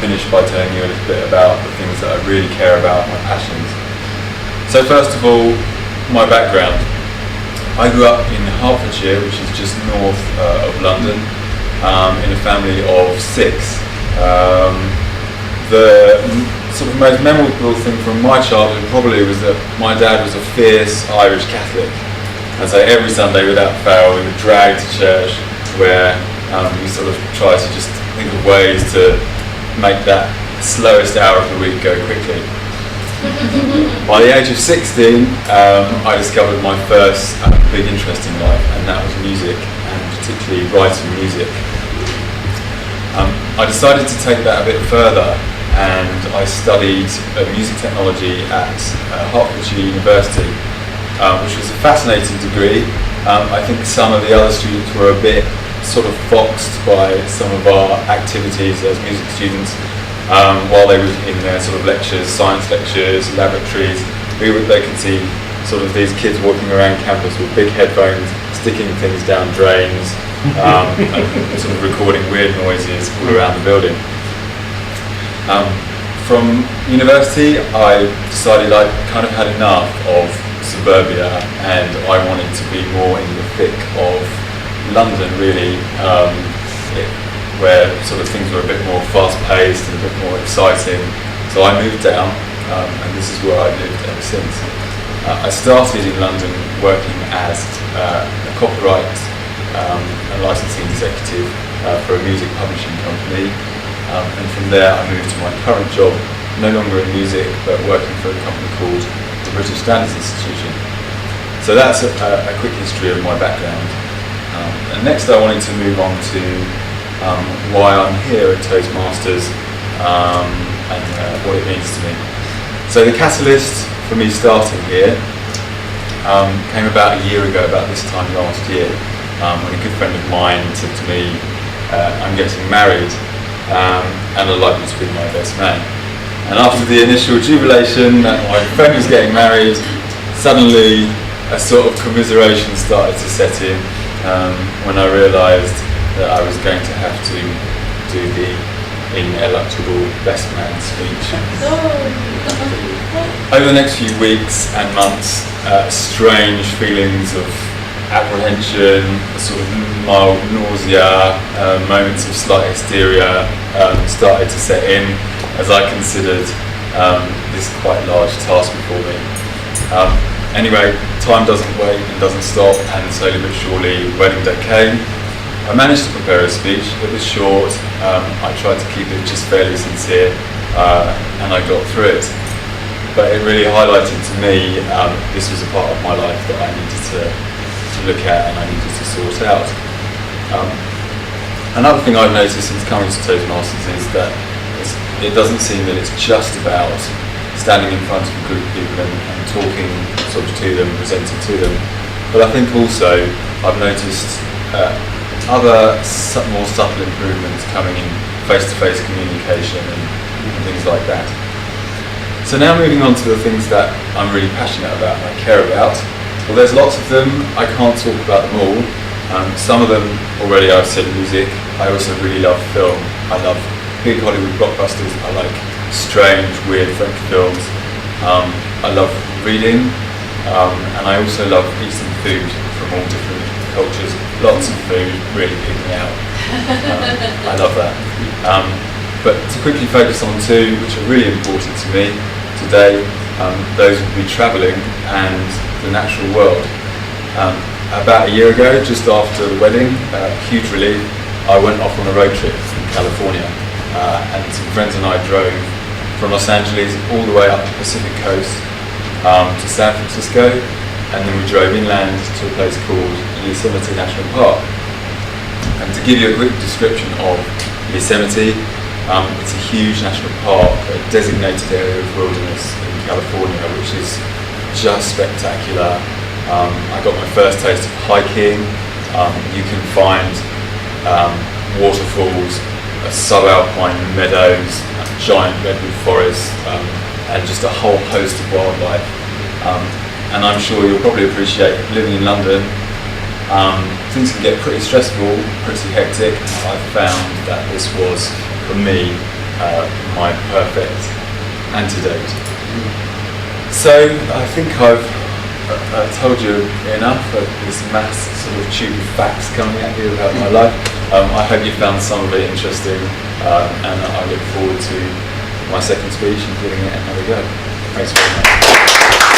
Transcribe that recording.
finish by telling you a little bit about the things that I really care about, my passions. So first of all, my background. I grew up in Hertfordshire, which is just north of London, in a family of 6. The sort of most memorable thing from my childhood probably was that my dad was a fierce Irish Catholic, and so every Sunday without fail we would drag to church, where we sort of tried to just think of ways to make that slowest hour of the week go quickly. By the age of 16, I discovered my first big interest in life, and that was music, and particularly writing music. I decided to take that a bit further, and I studied music technology at Hertfordshire University, which was a fascinating degree. I think some of the other students were a bit sort of foxed by some of our activities as music students. While they were in their sort of lectures, science lectures, laboratories, they could see sort of these kids walking around campus with big headphones, sticking things down drains, and sort of recording weird noises all around the building. From university, I decided I kind of had enough of suburbia, and I wanted to be more in the thick of London, really. Where sort of things were a bit more fast-paced and a bit more exciting. So I moved down, and this is where I've lived ever since. I started in London working as a copyright and licensing executive for a music publishing company, and from there I moved to my current job, no longer in music, but working for a company called the British Standards Institution. So that's a quick history of my background. And next I wanted to move on to why I'm here at Toastmasters and what it means to me. So the catalyst for me starting here came about a year ago, about this time last year, when a good friend of mine said to me, I'm getting married and I'd like you to be my best man. And after the initial jubilation that my friend was getting married, suddenly a sort of commiseration started to set in when I realised that I was going to have to do the ineluctable best man speech. Over the next few weeks and months, strange feelings of apprehension, sort of mild nausea, moments of slight hysteria started to set in as I considered this quite large task before me. Anyway, time doesn't wait and doesn't stop, and slowly but surely wedding day came. I managed to prepare a speech. It was short. I tried to keep it just fairly sincere, and I got through it. But it really highlighted to me this was a part of my life that I needed to look at and I needed to sort out. Another thing I've noticed since coming to Toastmasters is that it doesn't seem that it's just about standing in front of a group of people and talking sort of to them, presenting to them. But I think also I've noticed other more subtle improvements coming in face-to-face communication and things like that. So now moving on to the things that I'm really passionate about and I care about. Well, there's lots of them. I can't talk about them all. Some of them already I've said music. I also really love film. I love big Hollywood blockbusters. I like strange, weird French films. I love reading, and I also love eating food from all different cultures. Lots of food really pick me out. I love that. But to quickly focus on two which are really important to me today, those would be travelling and the natural world. About a year ago, just after the wedding, huge relief, I went off on a road trip in California, and some friends and I drove from Los Angeles all the way up the Pacific coast to San Francisco, and then we drove inland to a place called Yosemite National Park. And to give you a quick description of Yosemite, it's a huge national park, a designated area of wilderness in California, which is just spectacular. I got my first taste of hiking. You can find waterfalls, subalpine meadows, giant redwood forests, and just a whole host of wildlife. And I'm sure you'll probably appreciate living in London. Things can get pretty stressful, pretty hectic. I found that this was, for me, my perfect antidote. So I think I've told you enough of this mass sort of tube of facts coming at you about my life. I hope you found some of it interesting, and I look forward to my second speech and giving it another go. Thanks very much.